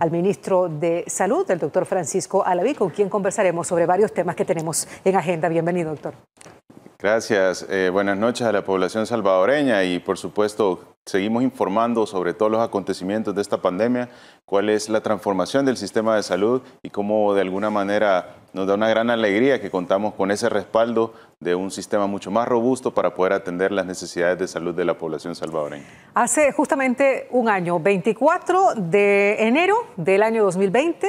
al ministro de Salud, el doctor Francisco Alaví, con quien conversaremos sobre varios temas que tenemos en agenda. Bienvenido, doctor. Gracias. Buenas noches a la población salvadoreña y, por supuesto, seguimos informando sobre todos los acontecimientos de esta pandemia, cuál es la transformación del sistema de salud y cómo de alguna manera nos da una gran alegría que contamos con ese respaldo de un sistema mucho más robusto para poder atender las necesidades de salud de la población salvadoreña. Hace justamente un año, 24 de enero del año 2020,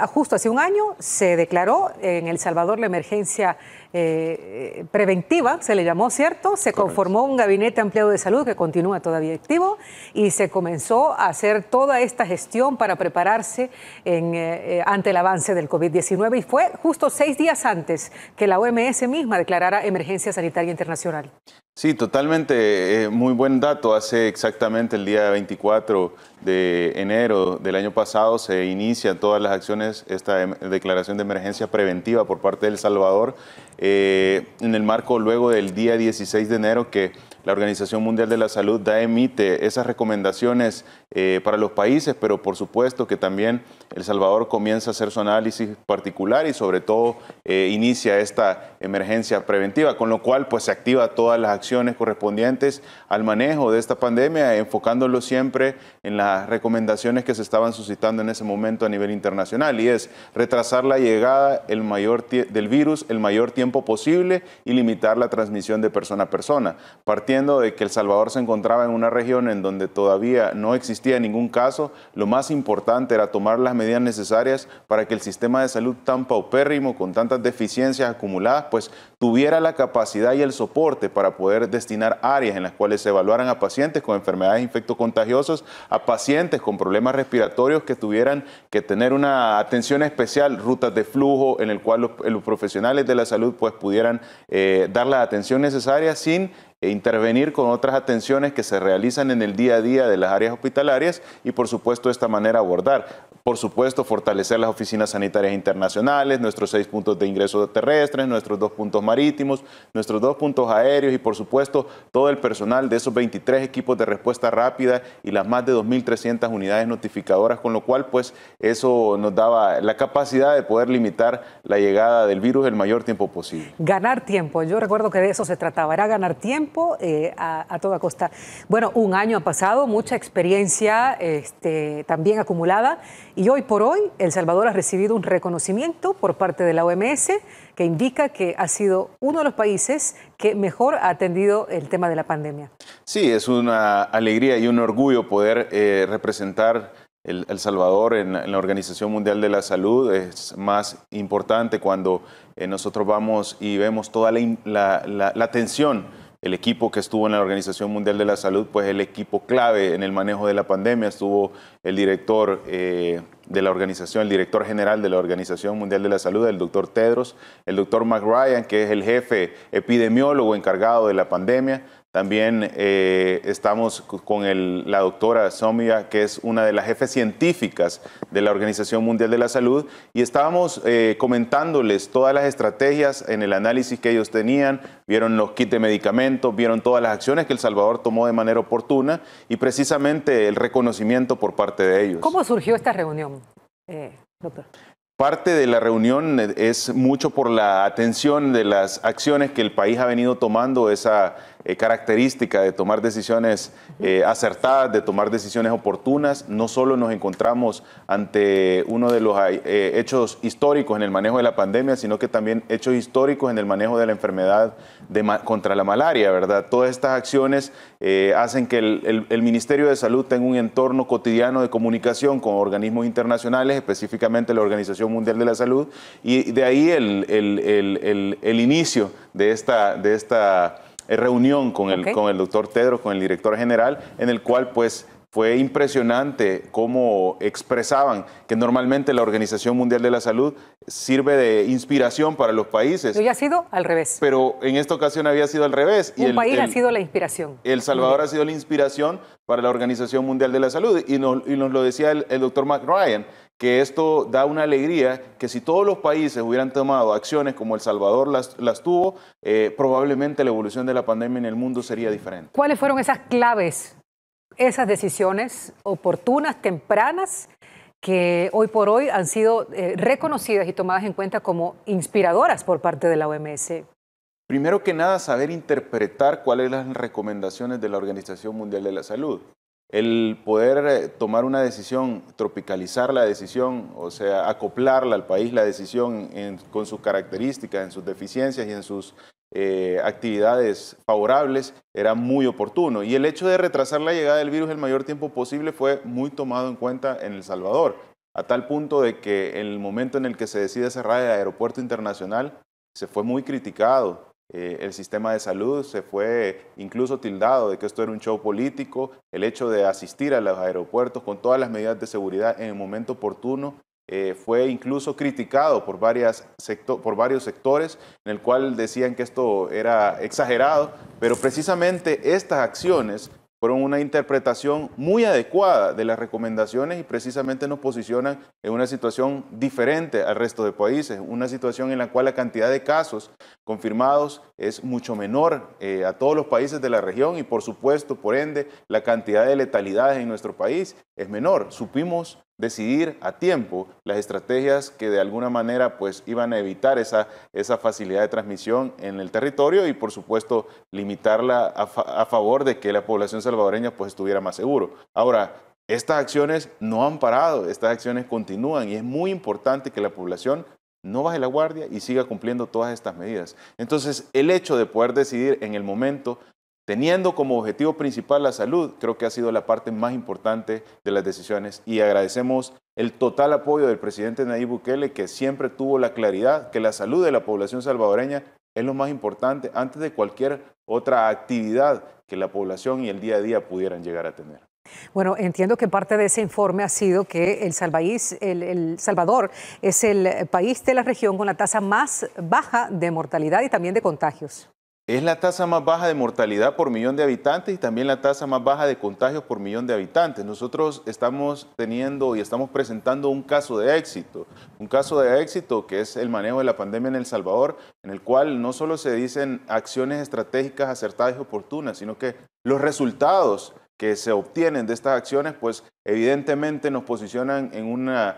justo hace un año se declaró en El Salvador la emergencia preventiva, se le llamó, ¿cierto? Se conformó un gabinete ampliado de salud que continúa todavía activo y se comenzó a hacer toda esta gestión para prepararse ante el avance del COVID-19 y fue justo 6 días antes que la OMS misma declarara emergencia sanitaria internacional. Sí, totalmente, muy buen dato. Hace exactamente el día 24 de enero del año pasado se inician todas las acciones, esta declaración de emergencia preventiva por parte de El Salvador, en el marco luego del día 16 de enero que la Organización Mundial de la Salud emite esas recomendaciones para los países, pero por supuesto que también El Salvador comienza a hacer su análisis particular y sobre todo inicia esta emergencia preventiva, con lo cual pues se activa todas las acciones correspondientes al manejo de esta pandemia, enfocándolo siempre en las recomendaciones que se estaban suscitando en ese momento a nivel internacional, y es retrasar la llegada del virus el mayor tiempo posible y limitar la transmisión de persona a persona, partiendo de que El Salvador se encontraba en una región en donde todavía no existía ningún caso. Lo más importante era tomar las medidas necesarias para que el sistema de salud tan paupérrimo, con tantas deficiencias acumuladas, pues tuviera la capacidad y el soporte para poder destinar áreas en las cuales se evaluaran a pacientes con enfermedades infectocontagiosas, a pacientes con problemas respiratorios que tuvieran que tener una atención especial, rutas de flujo en el cual los profesionales de la salud pues pudieran dar la atención necesaria sin intervenir con otras atenciones que se realizan en el día a día de las áreas hospitalarias y, por supuesto, de esta manera abordar. Por supuesto, fortalecer las oficinas sanitarias internacionales, nuestros 6 puntos de ingreso terrestres, nuestros 2 puntos marítimos, nuestros 2 puntos aéreos y, por supuesto, todo el personal de esos 23 equipos de respuesta rápida y las más de 2.300 unidades notificadoras, con lo cual, pues, eso nos daba la capacidad de poder limitar la llegada del virus el mayor tiempo posible. Ganar tiempo, yo recuerdo que de eso se trataba, era ganar tiempo a toda costa. Bueno, un año ha pasado, mucha experiencia también acumulada, y hoy por hoy El Salvador ha recibido un reconocimiento por parte de la OMS que indica que ha sido uno de los países que mejor ha atendido el tema de la pandemia. Sí, es una alegría y un orgullo poder representar El Salvador en la Organización Mundial de la Salud. Es más importante cuando nosotros vamos y vemos toda la atención. El equipo que estuvo en la Organización Mundial de la Salud, pues el equipo clave en el manejo de la pandemia, estuvo el director de la organización, el director general de la Organización Mundial de la Salud, el doctor Tedros, el doctor McRyan, que es el jefe epidemiólogo encargado de la pandemia. También estamos con la doctora Somia, que es una de las jefes científicas de la Organización Mundial de la Salud, y estábamos comentándoles todas las estrategias en el análisis que ellos tenían, vieron los kits de medicamentos, vieron todas las acciones que El Salvador tomó de manera oportuna y precisamente el reconocimiento por parte de ellos. ¿Cómo surgió esta reunión, doctor? Parte de la reunión es mucho por la atención de las acciones que el país ha venido tomando, esa característica de tomar decisiones acertadas, de tomar decisiones oportunas. No solo nos encontramos ante uno de los hechos históricos en el manejo de la pandemia, sino que también hechos históricos en el manejo de la enfermedad contra la malaria, ¿verdad? Todas estas acciones hacen que el Ministerio de Salud tenga un entorno cotidiano de comunicación con organismos internacionales, específicamente la Organización Mundial de la Salud, y de ahí el inicio de esta reunión con el doctor Tedros, con el director general, en el cual pues fue impresionante cómo expresaban que normalmente la Organización Mundial de la Salud sirve de inspiración para los países. Pero ya ha sido al revés. Pero en esta ocasión había sido al revés. Un país ha sido la inspiración. El Salvador ha sido la inspiración para la Organización Mundial de la Salud. Y nos lo decía el doctor McRyan, que esto da una alegría, que si todos los países hubieran tomado acciones como El Salvador las tuvo, probablemente la evolución de la pandemia en el mundo sería diferente. ¿Cuáles fueron esas claves esas decisiones oportunas, tempranas, que hoy por hoy han sido reconocidas y tomadas en cuenta como inspiradoras por parte de la OMS? Primero que nada, saber interpretar cuáles son las recomendaciones de la Organización Mundial de la Salud. El poder tomar una decisión, tropicalizar la decisión, o sea, acoplarla al país, la decisión con sus características, en sus deficiencias y en sus actividades favorables, era muy oportuno. Y el hecho de retrasar la llegada del virus el mayor tiempo posible fue muy tomado en cuenta en El Salvador, a tal punto de que en el momento en el que se decide cerrar el aeropuerto internacional, se fue muy criticado. El sistema de salud se fue incluso tildado de que esto era un show político. El hecho de asistir a los aeropuertos con todas las medidas de seguridad en el momento oportuno fue incluso criticado por varios sectores, en el cual decían que esto era exagerado, pero precisamente estas acciones fueron una interpretación muy adecuada de las recomendaciones y precisamente nos posicionan en una situación diferente al resto de países, una situación en la cual la cantidad de casos confirmados es mucho menor a todos los países de la región y por supuesto, por ende, la cantidad de letalidades en nuestro país es menor. Supimos decidir a tiempo las estrategias que de alguna manera pues iban a evitar esa facilidad de transmisión en el territorio y por supuesto limitarla a favor de que la población salvadoreña pues estuviera más seguro. Ahora, estas acciones no han parado, estas acciones continúan y es muy importante que la población no baje la guardia y siga cumpliendo todas estas medidas. Entonces, el hecho de poder decidir en el momento teniendo como objetivo principal la salud, creo que ha sido la parte más importante de las decisiones y agradecemos el total apoyo del presidente Nayib Bukele, que siempre tuvo la claridad que la salud de la población salvadoreña es lo más importante antes de cualquier otra actividad que la población y el día a día pudieran llegar a tener. Bueno, entiendo que parte de ese informe ha sido que El Salvador es el país de la región con la tasa más baja de mortalidad y también de contagios. Es la tasa más baja de mortalidad por millón de habitantes y también la tasa más baja de contagios por millón de habitantes. Nosotros estamos teniendo y estamos presentando un caso de éxito que es el manejo de la pandemia en El Salvador, en el cual no solo se dicen acciones estratégicas acertadas y oportunas, sino que los resultados que se obtienen de estas acciones, pues evidentemente nos posicionan en una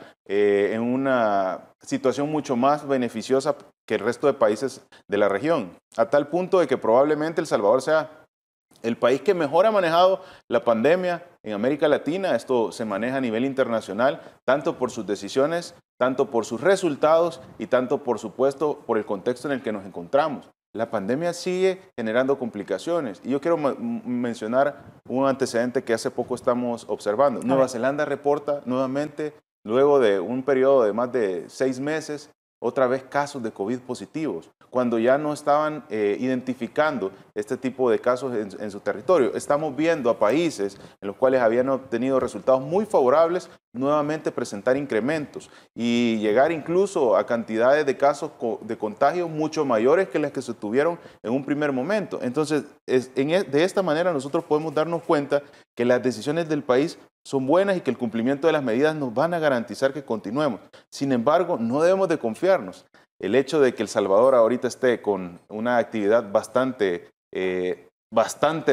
situación mucho más beneficiosa que el resto de países de la región, a tal punto de que probablemente El Salvador sea el país que mejor ha manejado la pandemia en América Latina. Esto se maneja a nivel internacional, tanto por sus decisiones, tanto por sus resultados y tanto, por supuesto, por el contexto en el que nos encontramos. La pandemia sigue generando complicaciones y yo quiero mencionar un antecedente que hace poco estamos observando. Nueva Zelanda reporta nuevamente, luego de un periodo de más de 6 meses, otra vez casos de COVID positivos, cuando ya no estaban identificando este tipo de casos en su territorio. Estamos viendo a países en los cuales habían obtenido resultados muy favorables nuevamente presentar incrementos y llegar incluso a cantidades de casos de contagio mucho mayores que las que se tuvieron en un primer momento. Entonces, de esta manera nosotros podemos darnos cuenta que las decisiones del país son buenas y que el cumplimiento de las medidas nos van a garantizar que continuemos. Sin embargo, no debemos de confiarnos. El hecho de que El Salvador ahorita esté con una actividad bastante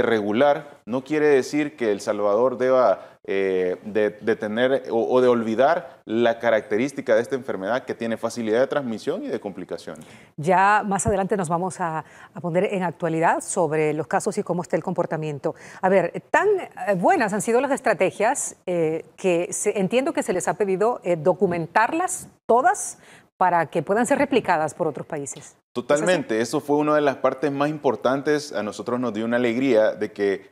regular no quiere decir que El Salvador deba de tener o de olvidar la característica de esta enfermedad que tiene facilidad de transmisión y de complicaciones. Ya más adelante nos vamos a poner en actualidad sobre los casos y cómo está el comportamiento. A ver, tan buenas han sido las estrategias que entiendo que se les ha pedido documentarlas todas para que puedan ser replicadas por otros países. Totalmente, eso fue una de las partes más importantes. A nosotros nos dio una alegría de que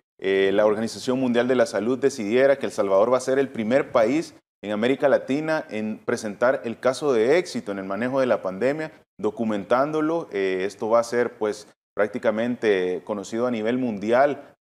la Organización Mundial de la Salud decidiera que El Salvador va a ser el primer país en América Latina en presentar el caso de éxito en el manejo de la pandemia, documentándolo. Esto va a ser pues prácticamente conocido a nivel mundial,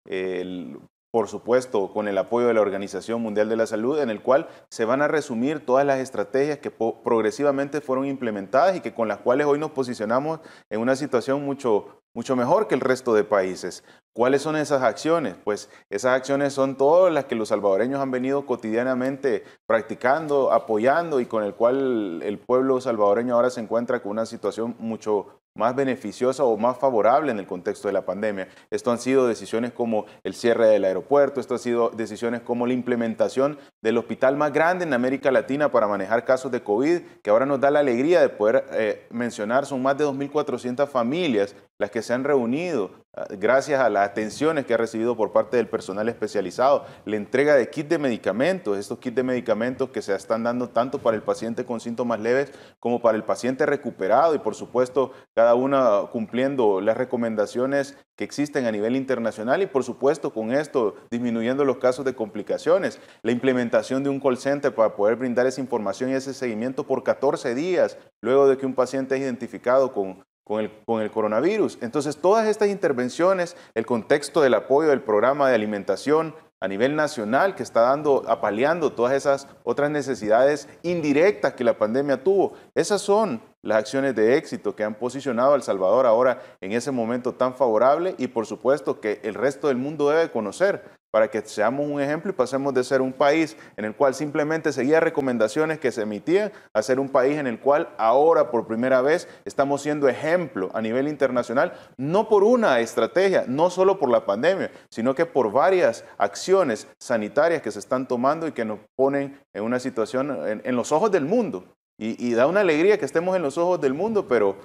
por supuesto, con el apoyo de la Organización Mundial de la Salud, en el cual se van a resumir todas las estrategias que progresivamente fueron implementadas y que con las cuales hoy nos posicionamos en una situación mucho mejor que el resto de países. ¿Cuáles son esas acciones? Pues esas acciones son todas las que los salvadoreños han venido cotidianamente practicando, apoyando y con el cual el pueblo salvadoreño ahora se encuentra con una situación mucho más beneficiosa o más favorable en el contexto de la pandemia. Esto han sido decisiones como el cierre del aeropuerto, esto ha sido decisiones como la implementación del hospital más grande en América Latina para manejar casos de COVID, que ahora nos da la alegría de poder mencionar, son más de 2.400 familias las que se han reunido gracias a las atenciones que ha recibido por parte del personal especializado, la entrega de kits de medicamentos, estos kits de medicamentos que se están dando tanto para el paciente con síntomas leves como para el paciente recuperado y por supuesto cada una cumpliendo las recomendaciones que existen a nivel internacional y por supuesto con esto disminuyendo los casos de complicaciones, la implementación de un call center para poder brindar esa información y ese seguimiento por 14 días luego de que un paciente es identificado con el coronavirus. Entonces, todas estas intervenciones, el contexto del apoyo del programa de alimentación a nivel nacional que está apaleando todas esas otras necesidades indirectas que la pandemia tuvo, esas son las acciones de éxito que han posicionado a El Salvador ahora en ese momento tan favorable y por supuesto que el resto del mundo debe conocer para que seamos un ejemplo y pasemos de ser un país en el cual simplemente seguía recomendaciones que se emitían a ser un país en el cual ahora por primera vez estamos siendo ejemplo a nivel internacional, no por una estrategia, no solo por la pandemia, sino que por varias acciones sanitarias que se están tomando y que nos ponen en una situación en los ojos del mundo. Y da una alegría que estemos en los ojos del mundo, pero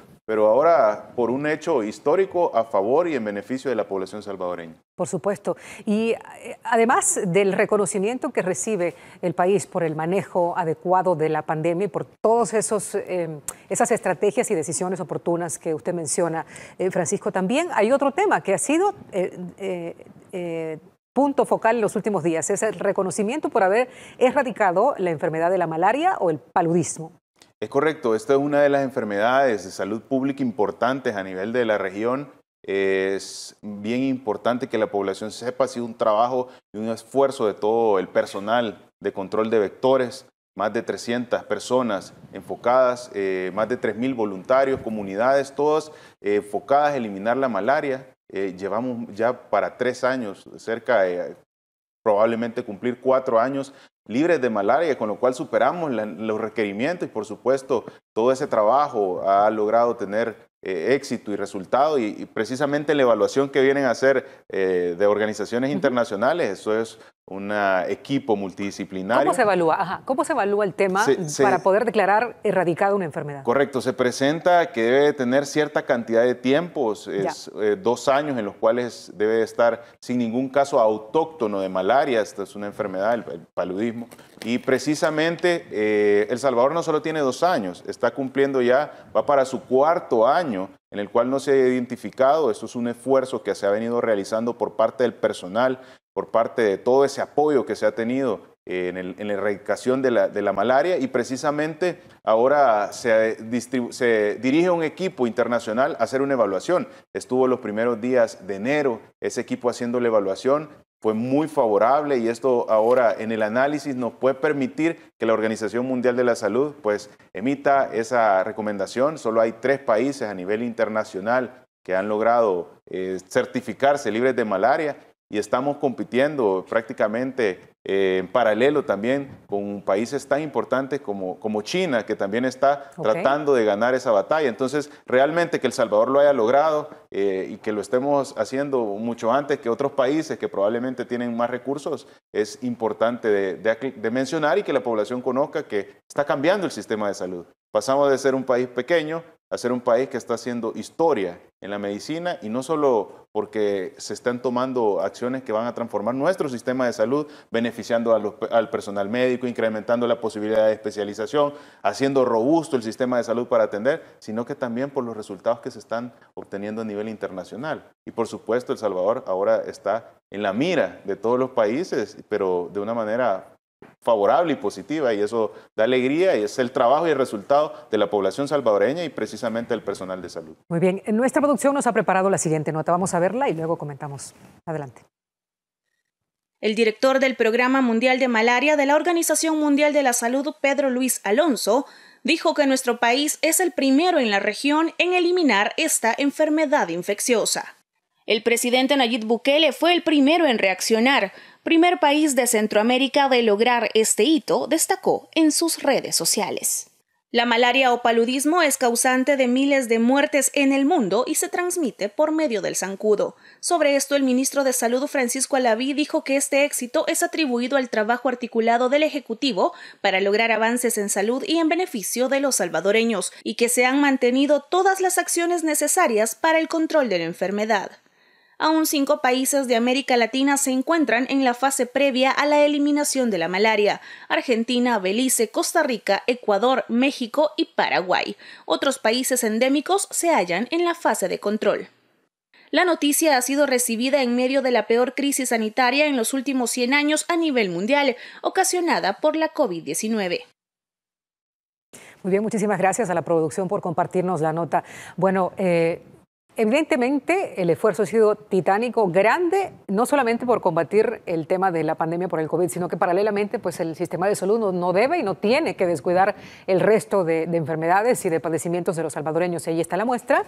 ahora por un hecho histórico a favor y en beneficio de la población salvadoreña. Por supuesto. Y además del reconocimiento que recibe el país por el manejo adecuado de la pandemia y por todas esas estrategias y decisiones oportunas que usted menciona, Francisco, también hay otro tema que ha sido punto focal en los últimos días, es el reconocimiento por haber erradicado la enfermedad de la malaria o el paludismo. Es correcto, esta es una de las enfermedades de salud pública importantes a nivel de la región. Es bien importante que la población sepa, ha sido un trabajo y un esfuerzo de todo el personal de control de vectores, más de 300 personas enfocadas, más de 3.000 voluntarios, comunidades, todas enfocadas a eliminar la malaria. Llevamos ya para 3 años, cerca de probablemente cumplir 4 años libres de malaria, con lo cual superamos los requerimientos y por supuesto todo ese trabajo ha logrado tener éxito y resultado y precisamente la evaluación que vienen a hacer de organizaciones internacionales, eso es un equipo multidisciplinario. ¿Cómo se evalúa? Ajá. ¿Cómo se evalúa el tema para poder declarar erradicada una enfermedad? Correcto, se presenta que debe tener cierta cantidad de tiempos, 2 años en los cuales debe estar sin ningún caso autóctono de malaria, esta es una enfermedad, el paludismo, y precisamente El Salvador no solo tiene 2 años, está cumpliendo ya, va para su 4º año en el cual no se ha identificado. Esto es un esfuerzo que se ha venido realizando por parte del personal, por parte de todo ese apoyo que se ha tenido en la erradicación de la malaria y precisamente ahora se dirige un equipo internacional a hacer una evaluación. Estuvo los primeros días de enero ese equipo haciendo la evaluación. Fue muy favorable y esto ahora en el análisis nos puede permitir que la Organización Mundial de la Salud pues emita esa recomendación. Solo hay 3 países a nivel internacional que han logrado certificarse libres de malaria y estamos compitiendo prácticamente en paralelo también con países tan importantes como China, que también está tratando de ganar esa batalla. Entonces, realmente que El Salvador lo haya logrado y que lo estemos haciendo mucho antes que otros países que probablemente tienen más recursos, es importante de mencionar y que la población conozca que está cambiando el sistema de salud. Pasamos de ser un país pequeño a ser un país que está haciendo historia en la medicina y no solo porque se están tomando acciones que van a transformar nuestro sistema de salud, beneficiando al personal médico, incrementando la posibilidad de especialización, haciendo robusto el sistema de salud para atender, sino que también por los resultados que se están obteniendo a nivel internacional. Y por supuesto El Salvador ahora está en la mira de todos los países, pero de una manera favorable y positiva, y eso da alegría y es el trabajo y el resultado de la población salvadoreña y precisamente del personal de salud. Muy bien, nuestra producción nos ha preparado la siguiente nota, vamos a verla y luego comentamos. Adelante. El director del Programa Mundial de Malaria de la Organización Mundial de la Salud, Pedro Luis Alonso, dijo que nuestro país es el primero en la región en eliminar esta enfermedad infecciosa. El presidente Nayib Bukele fue el primero en reaccionar. Primer país de Centroamérica de lograr este hito, destacó en sus redes sociales. La malaria o paludismo es causante de miles de muertes en el mundo y se transmite por medio del zancudo. Sobre esto, el ministro de Salud, Francisco Alaví, dijo que este éxito es atribuido al trabajo articulado del Ejecutivo para lograr avances en salud y en beneficio de los salvadoreños, y que se han mantenido todas las acciones necesarias para el control de la enfermedad. Aún 5 países de América Latina se encuentran en la fase previa a la eliminación de la malaria: Argentina, Belice, Costa Rica, Ecuador, México y Paraguay. Otros países endémicos se hallan en la fase de control. La noticia ha sido recibida en medio de la peor crisis sanitaria en los últimos 100 años a nivel mundial, ocasionada por la COVID-19. Muy bien, muchísimas gracias a la producción por compartirnos la nota. Bueno, evidentemente el esfuerzo ha sido titánico, grande, no solamente por combatir el tema de la pandemia por el COVID, sino que paralelamente pues el sistema de salud no debe y no tiene que descuidar el resto de enfermedades y de padecimientos de los salvadoreños. Y ahí está la muestra.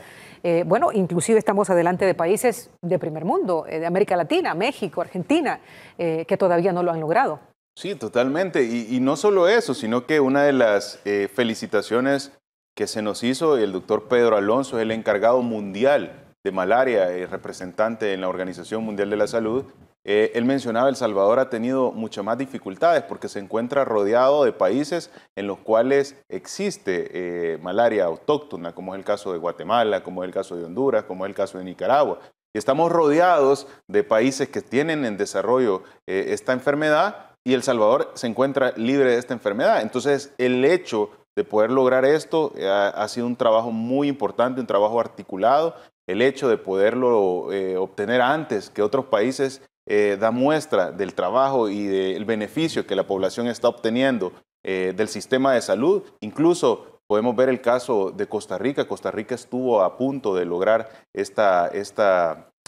Bueno, inclusive estamos adelante de países de primer mundo, de América Latina, México, Argentina, que todavía no lo han logrado. Sí, totalmente. Y no solo eso, sino que una de las felicitaciones que se nos hizo, el doctor Pedro Alonso es el encargado mundial de malaria y representante en la Organización Mundial de la Salud. Él mencionaba que El Salvador ha tenido muchas más dificultades porque se encuentra rodeado de países en los cuales existe malaria autóctona, como es el caso de Guatemala, como es el caso de Honduras, como es el caso de Nicaragua. Y estamos rodeados de países que tienen en desarrollo esta enfermedad y El Salvador se encuentra libre de esta enfermedad. Entonces, el hecho de poder lograr esto ha sido un trabajo muy importante, un trabajo articulado. El hecho de poderlo obtener antes que otros países da muestra del trabajo y del beneficio que la población está obteniendo del sistema de salud. Incluso podemos ver el caso de Costa Rica. Costa Rica estuvo a punto de lograr esta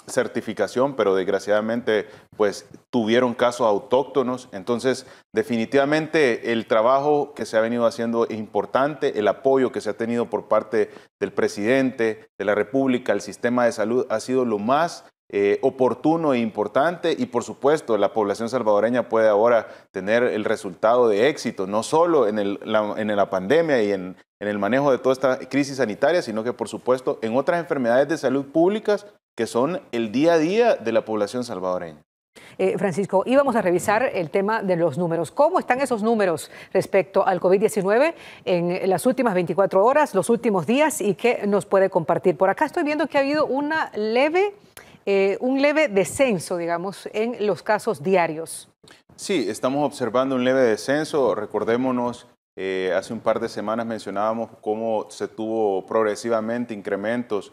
certificación, pero desgraciadamente pues tuvieron casos autóctonos. Entonces, definitivamente el trabajo que se ha venido haciendo es importante, el apoyo que se ha tenido por parte del presidente de la República al sistema de salud ha sido lo más oportuno e importante, y por supuesto la población salvadoreña puede ahora tener el resultado de éxito, no solo en la pandemia y en el manejo de toda esta crisis sanitaria, sino que por supuesto en otras enfermedades de salud públicas que son el día a día de la población salvadoreña. Francisco, íbamos a revisar el tema de los números. ¿Cómo están esos números respecto al COVID-19 en las últimas 24 horas, los últimos días, y qué nos puede compartir? Por acá estoy viendo que ha habido un leve descenso, digamos, en los casos diarios. Sí, estamos observando un leve descenso. Recordémonos, hace un par de semanas mencionábamos cómo se tuvo progresivamente incrementos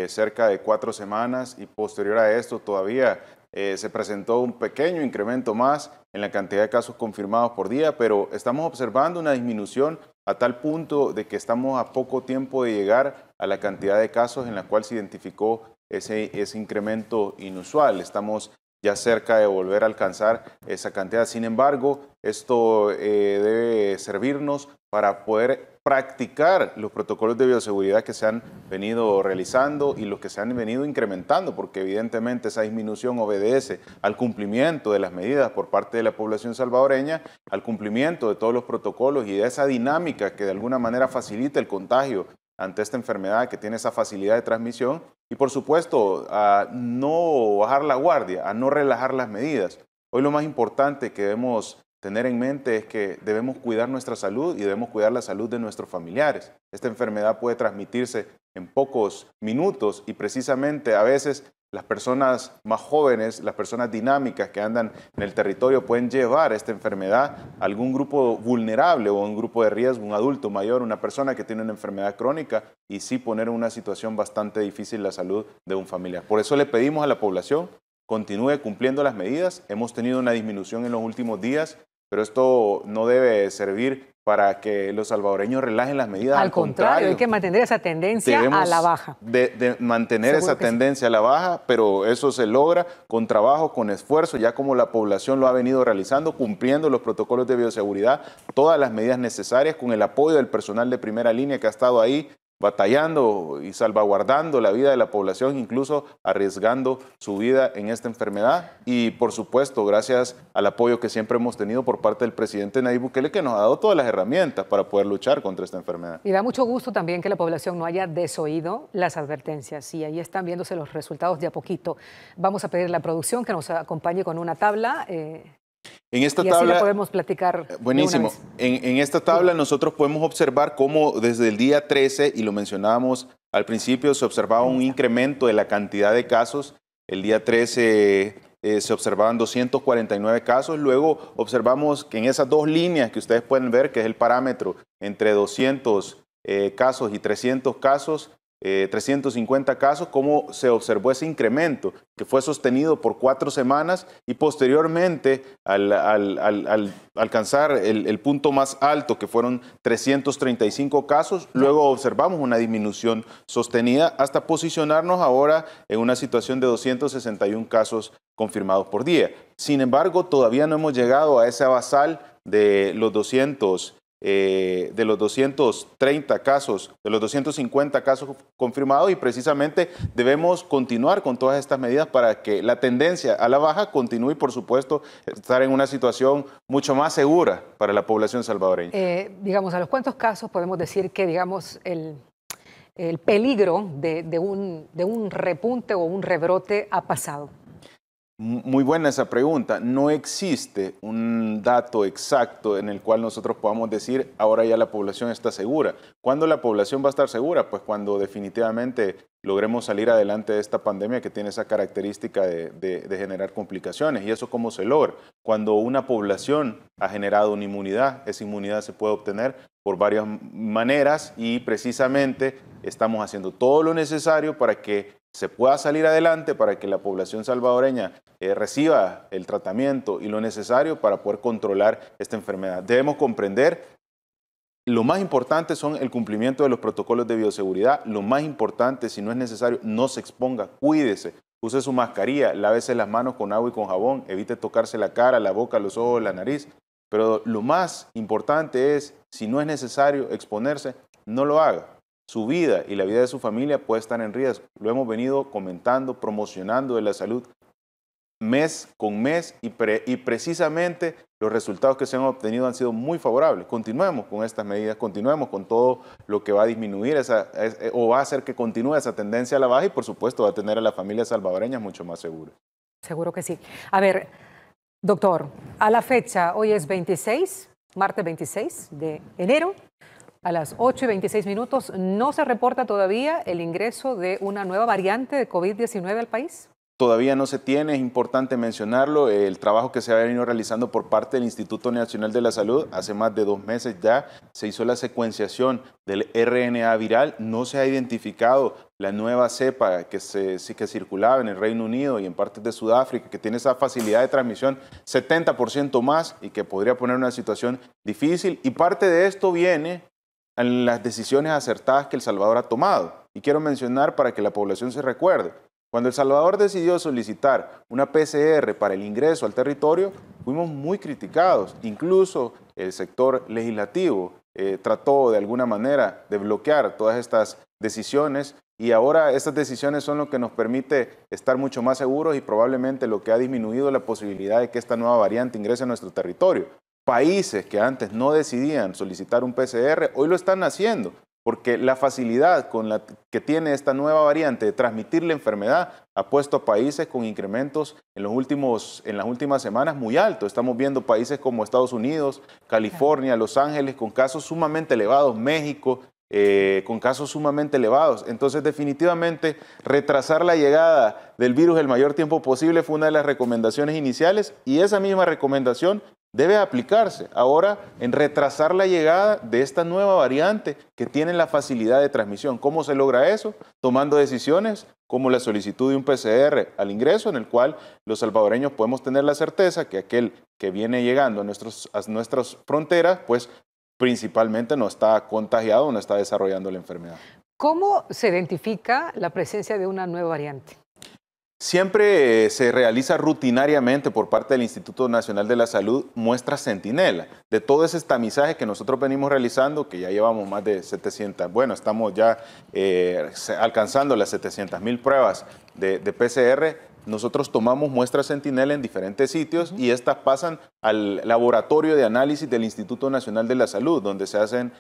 cerca de 4 semanas, y posterior a esto todavía se presentó un pequeño incremento más en la cantidad de casos confirmados por día, pero estamos observando una disminución a tal punto de que estamos a poco tiempo de llegar a la cantidad de casos en la cual se identificó ese incremento inusual. Estamos ya cerca de volver a alcanzar esa cantidad. Sin embargo, esto debe servirnos para poder practicar los protocolos de bioseguridad que se han venido realizando y los que se han venido incrementando, porque evidentemente esa disminución obedece al cumplimiento de las medidas por parte de la población salvadoreña, al cumplimiento de todos los protocolos y de esa dinámica que de alguna manera facilita el contagio ante esta enfermedad que tiene esa facilidad de transmisión, y por supuesto a no bajar la guardia, a no relajar las medidas. Hoy lo más importante que debemos tener en mente es que debemos cuidar nuestra salud y debemos cuidar la salud de nuestros familiares. Esta enfermedad puede transmitirse en pocos minutos y precisamente a veces las personas más jóvenes, las personas dinámicas que andan en el territorio pueden llevar esta enfermedad a algún grupo vulnerable o un grupo de riesgo, un adulto mayor, una persona que tiene una enfermedad crónica, y sí poner en una situación bastante difícil la salud de un familiar. Por eso le pedimos a la población continúe cumpliendo las medidas. Hemos tenido una disminución en los últimos días, pero esto no debe servir para que los salvadoreños relajen las medidas. Al contrario, hay que mantener esa tendencia a la baja. De mantener esa tendencia a la baja, pero eso se logra con trabajo, con esfuerzo, ya como la población lo ha venido realizando, cumpliendo los protocolos de bioseguridad, todas las medidas necesarias, con el apoyo del personal de primera línea que ha estado ahí batallando y salvaguardando la vida de la población, incluso arriesgando su vida en esta enfermedad. Y por supuesto, gracias al apoyo que siempre hemos tenido por parte del presidente Nayib Bukele, que nos ha dado todas las herramientas para poder luchar contra esta enfermedad. Y da mucho gusto también que la población no haya desoído las advertencias, y ahí están viéndose los resultados de a poquito. Vamos a pedir a la producción que nos acompañe con una tabla. En esta y tabla, así la podemos platicar. Buenísimo. En esta tabla nosotros podemos observar cómo desde el día 13, y lo mencionábamos al principio, se observaba un incremento de la cantidad de casos. El día 13 se observaban 249 casos. Luego observamos que en esas dos líneas que ustedes pueden ver, que es el parámetro entre 200 casos y 300 casos, 350 casos, cómo se observó ese incremento que fue sostenido por 4 semanas y posteriormente al alcanzar el punto más alto, que fueron 335 casos, luego observamos una disminución sostenida hasta posicionarnos ahora en una situación de 261 casos confirmados por día. Sin embargo, todavía no hemos llegado a ese basal de los 230 casos, de los 250 casos confirmados, y precisamente debemos continuar con todas estas medidas para que la tendencia a la baja continúe y, por supuesto, estar en una situación mucho más segura para la población salvadoreña. Digamos, ¿a los cuántos casos podemos decir que, digamos, el peligro de un repunte o un rebrote ha pasado? Muy buena esa pregunta. No existe un dato exacto en el cual nosotros podamos decir ahora ya la población está segura. ¿Cuándo la población va a estar segura? Pues cuando definitivamente logremos salir adelante de esta pandemia que tiene esa característica de generar complicaciones. ¿Y eso cómo se logra? Cuando una población ha generado una inmunidad, esa inmunidad se puede obtener por varias maneras y precisamente estamos haciendo todo lo necesario para que se pueda salir adelante, para que la población salvadoreña reciba el tratamiento y lo necesario para poder controlar esta enfermedad. Debemos comprender, lo más importante son el cumplimiento de los protocolos de bioseguridad. Lo más importante, si no es necesario, no se exponga, cuídese, use su mascarilla, lávese las manos con agua y con jabón, evite tocarse la cara, la boca, los ojos, la nariz. Pero lo más importante es, si no es necesario exponerse, no lo haga. Su vida y la vida de su familia puede estar en riesgo. Lo hemos venido comentando, promocionando de la salud mes con mes y precisamente los resultados que se han obtenido han sido muy favorables. Continuemos con estas medidas, continuemos con todo lo que va a disminuir o va a hacer que continúe esa tendencia a la baja y por supuesto va a tener a las familias salvadoreñas mucho más seguras. Seguro que sí. A ver, doctor, a la fecha, hoy es 26, martes 26 de enero. A las 8:26, ¿no se reporta todavía el ingreso de una nueva variante de COVID-19 al país? Todavía no se tiene, es importante mencionarlo, el trabajo que se ha venido realizando por parte del Instituto Nacional de la Salud, hace más de 2 meses ya se hizo la secuenciación del RNA viral, no se ha identificado la nueva cepa que circulaba en el Reino Unido y en partes de Sudáfrica, que tiene esa facilidad de transmisión 70% más y que podría poner una situación difícil, y parte de esto viene en las decisiones acertadas que El Salvador ha tomado. Y quiero mencionar para que la población se recuerde, cuando El Salvador decidió solicitar una PCR para el ingreso al territorio, fuimos muy criticados. Incluso el sector legislativo trató de alguna manera de bloquear todas estas decisiones y ahora estas decisiones son lo que nos permite estar mucho más seguros y probablemente lo que ha disminuido la posibilidad de que esta nueva variante ingrese a nuestro territorio. Países que antes no decidían solicitar un PCR, hoy lo están haciendo, porque la facilidad con la que tiene esta nueva variante de transmitir la enfermedad ha puesto a países con incrementos en las últimas semanas muy altos. Estamos viendo países como Estados Unidos, California, Los Ángeles, con casos sumamente elevados, México, con casos sumamente elevados. Entonces, definitivamente, retrasar la llegada del virus el mayor tiempo posible fue una de las recomendaciones iniciales y esa misma recomendación debe aplicarse ahora en retrasar la llegada de esta nueva variante que tiene la facilidad de transmisión. ¿Cómo se logra eso? Tomando decisiones como la solicitud de un PCR al ingreso, en el cual los salvadoreños podemos tener la certeza que aquel que viene llegando a nuestras fronteras, pues principalmente no está contagiado, no está desarrollando la enfermedad. ¿Cómo se identifica la presencia de una nueva variante? Siempre se realiza rutinariamente por parte del Instituto Nacional de la Salud muestras centinela de todo ese tamizaje que nosotros venimos realizando, que ya llevamos más de 700, bueno, estamos ya alcanzando las 700.000 pruebas de PCR. Nosotros tomamos muestras centinela en diferentes sitios y estas pasan al laboratorio de análisis del Instituto Nacional de la Salud, donde se hacen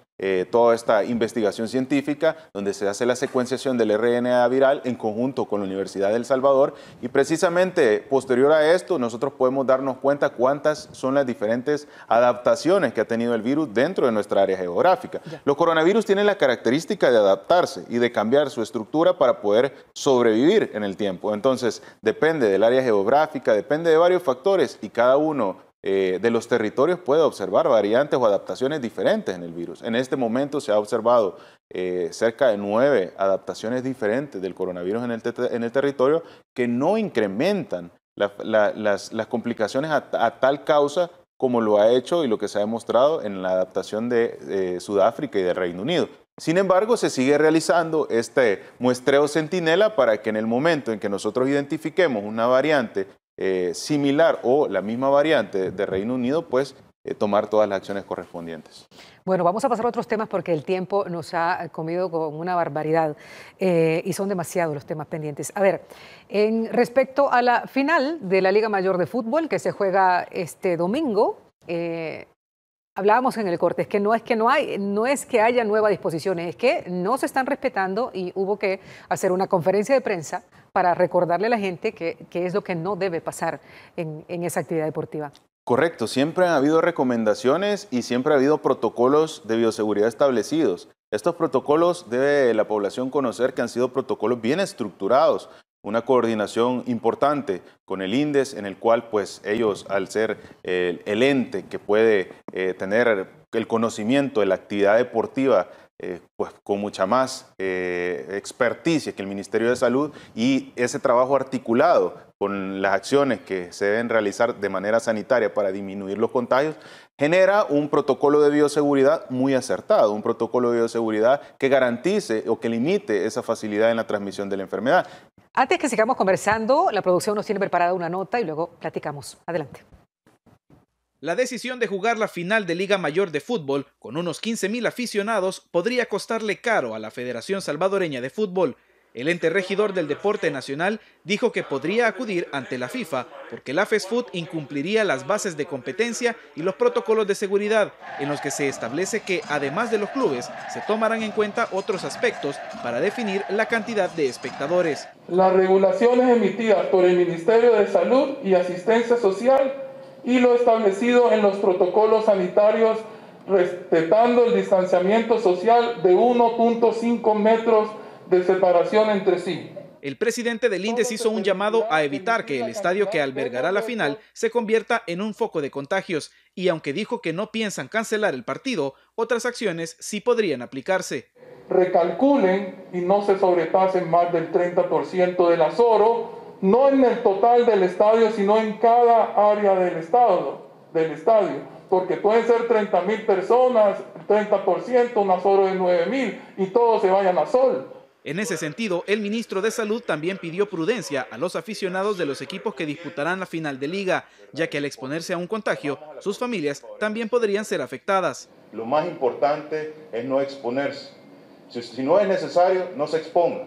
toda esta investigación científica, donde se hace la secuenciación del RNA viral en conjunto con la Universidad de El Salvador, y precisamente posterior a esto nosotros podemos darnos cuenta cuántas son las diferentes adaptaciones que ha tenido el virus dentro de nuestra área geográfica. Los coronavirus tienen la característica de adaptarse y de cambiar su estructura para poder sobrevivir en el tiempo. Entonces, depende del área geográfica, depende de varios factores y cada uno de los territorios puede observar variantes o adaptaciones diferentes en el virus. En este momento se ha observado cerca de 9 adaptaciones diferentes del coronavirus en el territorio que no incrementan las complicaciones a tal causa como lo ha hecho y lo que se ha demostrado en la adaptación de Sudáfrica y del Reino Unido. Sin embargo, se sigue realizando este muestreo centinela para que en el momento en que nosotros identifiquemos una variante similar o la misma variante de Reino Unido, pues tomar todas las acciones correspondientes. Bueno, vamos a pasar a otros temas porque el tiempo nos ha comido con una barbaridad y son demasiados los temas pendientes. A ver, respecto a la final de la Liga Mayor de Fútbol que se juega este domingo, hablábamos en el corte, es que no es que haya nuevas disposiciones, es que no se están respetando y hubo que hacer una conferencia de prensa para recordarle a la gente qué es lo que no debe pasar en esa actividad deportiva. Correcto, siempre han habido recomendaciones y siempre ha habido protocolos de bioseguridad establecidos. Estos protocolos debe la población conocer que han sido protocolos bien estructurados, una coordinación importante con el INDES, en el cual pues ellos, al ser el ente que puede tener el conocimiento de la actividad deportiva, pues con mucha más experticia que el Ministerio de Salud, y ese trabajo articulado con las acciones que se deben realizar de manera sanitaria para disminuir los contagios, genera un protocolo de bioseguridad muy acertado, un protocolo de bioseguridad que garantice o que limite esa facilidad en la transmisión de la enfermedad. Antes que sigamos conversando, la producción nos tiene preparada una nota y luego platicamos. Adelante. La decisión de jugar la final de Liga Mayor de Fútbol con unos 15.000 aficionados podría costarle caro a la Federación Salvadoreña de Fútbol. El ente regidor del deporte nacional dijo que podría acudir ante la FIFA porque la FESFUT incumpliría las bases de competencia y los protocolos de seguridad, en los que se establece que, además de los clubes, se tomarán en cuenta otros aspectos para definir la cantidad de espectadores. Las regulaciones emitidas por el Ministerio de Salud y Asistencia Social y lo establecido en los protocolos sanitarios, respetando el distanciamiento social de 1.5 metros de separación entre sí. El presidente del INDES hizo un llamado a evitar que el estadio que albergará la final se convierta en un foco de contagios, y aunque dijo que no piensan cancelar el partido, otras acciones sí podrían aplicarse. Recalculen y no se sobrepasen más del 30% del aforo, no en el total del estadio, sino en cada área del estadio, porque pueden ser 30.000 personas, 30%, un aforo de 9.000 y todos se vayan a sol. En ese sentido, el ministro de Salud también pidió prudencia a los aficionados de los equipos que disputarán la final de liga, ya que al exponerse a un contagio, sus familias también podrían ser afectadas. Lo más importante es no exponerse. Si no es necesario, no se exponga.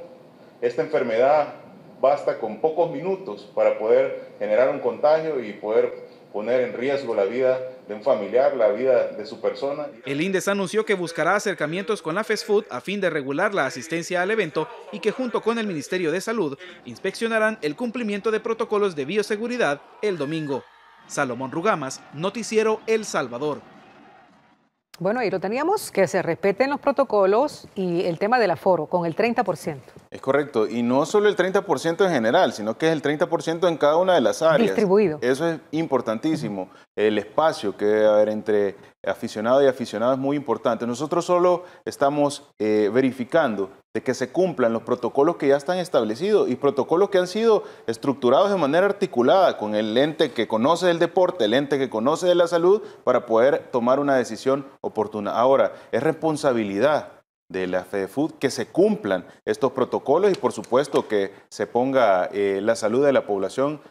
Esta enfermedad basta con pocos minutos para poder generar un contagio y poder poner en riesgo la vida de un familiar, la vida de su persona. El INDES anunció que buscará acercamientos con la FESFUT a fin de regular la asistencia al evento y que junto con el Ministerio de Salud inspeccionarán el cumplimiento de protocolos de bioseguridad el domingo. Salomón Rugamas, Noticiero El Salvador. Bueno, ahí lo teníamos, que se respeten los protocolos y el tema del aforo con el 30%. Es correcto, y no solo el 30% en general, sino que es el 30% en cada una de las áreas. Distribuido. Eso es importantísimo. El espacio que debe haber entre aficionado y aficionado es muy importante. Nosotros solo estamos verificando de que se cumplan los protocolos que ya están establecidos y protocolos que han sido estructurados de manera articulada con el ente que conoce del deporte, el ente que conoce de la salud, para poder tomar una decisión oportuna. Ahora, es responsabilidad de la FEDEFUT, que se cumplan estos protocolos y por supuesto que se ponga la salud de la población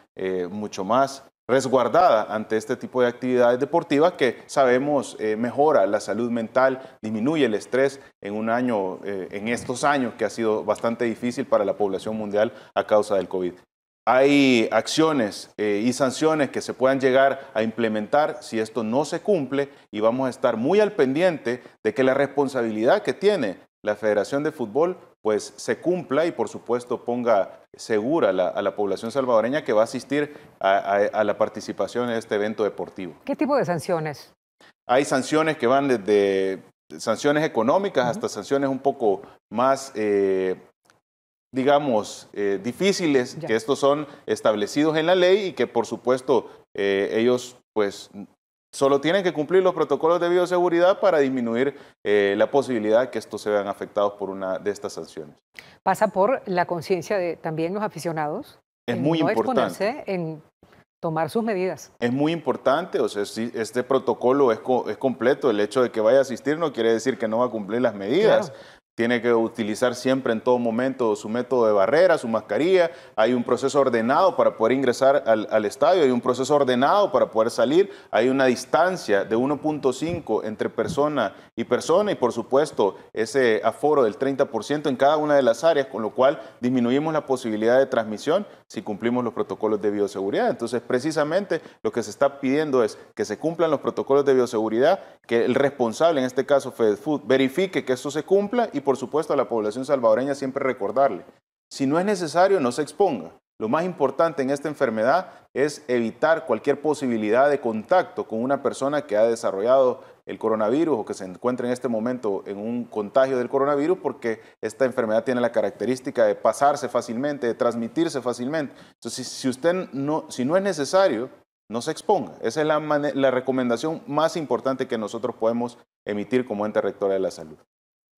mucho más resguardada ante este tipo de actividades deportivas que sabemos mejora la salud mental, disminuye el estrés en un año, en estos años que ha sido bastante difícil para la población mundial a causa del COVID. Hay acciones y sanciones que se puedan llegar a implementar si esto no se cumple y vamos a estar muy al pendiente de que la responsabilidad que tiene la Federación de Fútbol pues se cumpla y por supuesto ponga segura a la población salvadoreña que va a asistir a la participación en este evento deportivo. ¿Qué tipo de sanciones? Hay sanciones que van desde sanciones económicas hasta sanciones un poco más digamos, difíciles, que estos son establecidos en la ley y que por supuesto ellos pues solo tienen que cumplir los protocolos de bioseguridad para disminuir la posibilidad de que estos se vean afectados por una de estas sanciones. Pasa por la conciencia de también los aficionados. Es muy importante. Exponerse, en tomar sus medidas. Es muy importante, o sea, si este protocolo es completo, el hecho de que vaya a asistir no quiere decir que no va a cumplir las medidas. Claro. Tiene que utilizar siempre en todo momento su método de barrera, su mascarilla. Hay un proceso ordenado para poder ingresar al estadio, hay un proceso ordenado para poder salir. Hay una distancia de 1.5 entre persona y por supuesto ese aforo del 30% en cada una de las áreas, con lo cual disminuimos la posibilidad de transmisión si cumplimos los protocolos de bioseguridad. Entonces, precisamente lo que se está pidiendo es que se cumplan los protocolos de bioseguridad, que el responsable, en este caso FEDEFUT, verifique que eso se cumpla y por supuesto a la población salvadoreña siempre recordarle, si no es necesario no se exponga. Lo más importante en esta enfermedad es evitar cualquier posibilidad de contacto con una persona que ha desarrollado el coronavirus o que se encuentra en este momento en un contagio del coronavirus, porque esta enfermedad tiene la característica de pasarse fácilmente, de transmitirse fácilmente. Entonces, si no es necesario, no se exponga. Esa es la recomendación más importante que nosotros podemos emitir como ente rectora de la salud.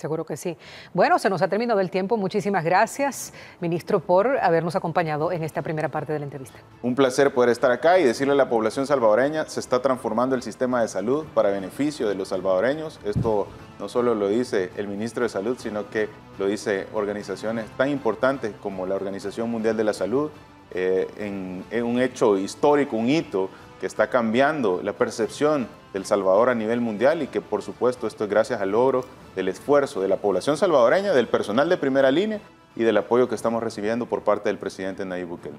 Seguro que sí. Bueno, se nos ha terminado el tiempo. Muchísimas gracias, ministro, por habernos acompañado en esta primera parte de la entrevista. Un placer poder estar acá y decirle a la población salvadoreña, se está transformando el sistema de salud para beneficio de los salvadoreños. Esto no solo lo dice el ministro de Salud, sino que lo dice organizaciones tan importantes como la Organización Mundial de la Salud, en un hecho histórico, un hito que está cambiando la percepción del Salvador a nivel mundial y que por supuesto esto es gracias al logro del esfuerzo de la población salvadoreña, del personal de primera línea y del apoyo que estamos recibiendo por parte del presidente Nayib Bukele.